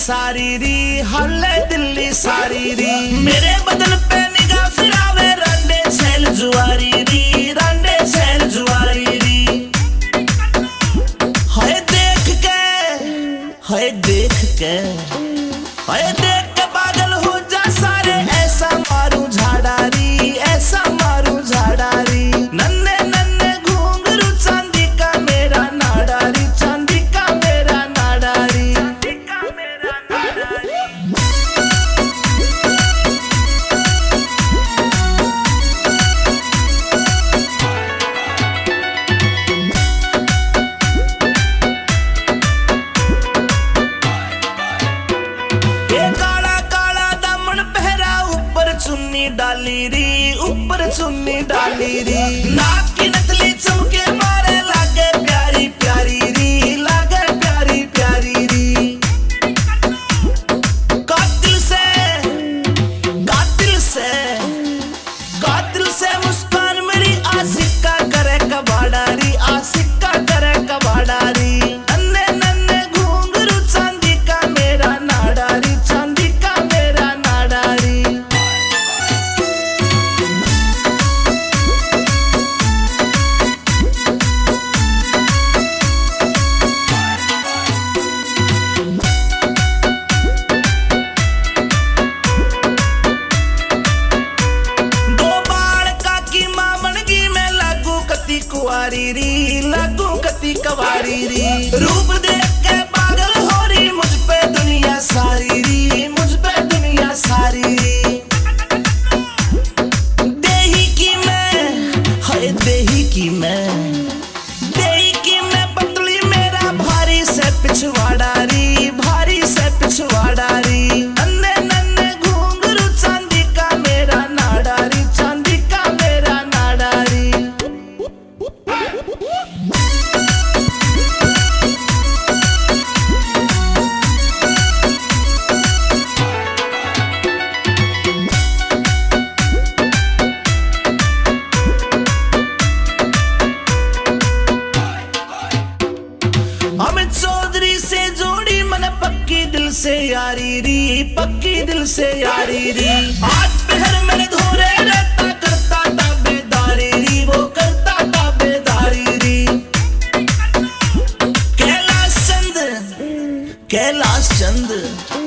सारी री, हल्ले दिल्ली सारी री। मेरे बदन पे निगाह फिरावे रांडे छैल जुआरी री, रांडे छैल जुआरी री। हाय देख के, हाय देख के, हाय देख के पागल हो जा सारे। ऐसा मारू झाड़ारी, ऐसा मारू झाड़ारी। नन्हे नन्हे घुंघरू चांदी का मेरा नाडारी, चांदी का मेरा नाडारी, चांदी का मेरा नाडारी। चुन्नी डाली री, ऊपर चुन्नी डाली री। नाक की नकली चमके मारे लागे प्यारी प्यारी री, लागे प्यारी प्यारी री। कातिल से, कातिल से, कातिल से मुस्कान मेरी आशिक का करे कबाड़ारी, आशिक का करे कबाड़ारी। नन्हे नन्हे घुंघरू चांदी का मेरा नाडारी, चांदी का मेरा नाडारी। कुआरी री, लागू कती कवारी री। रूप देख के पागल हो रही मुझ पे दुनिया सारी री, मुझ पे दुनिया सारी री। देही की मैं, हाय देही की मैं, देही की मैं पतली मेरा भारी से पिछवाड़ा री, भारी से पिछवाड़ा री। नन्हे नन्हे घुंघरू चांदी का मेरा नाडारी, चांदी का मेरा नाडारी। अमित चौधरी से जोड़ी मन पक्की दिल से यारी री, पक्की दिल से यारी री। आज पहर मेरे धोरे रहता करता ताबेदारी री, वो करता ताबेदारी री। कैलाश चंद, कैलाश चंद।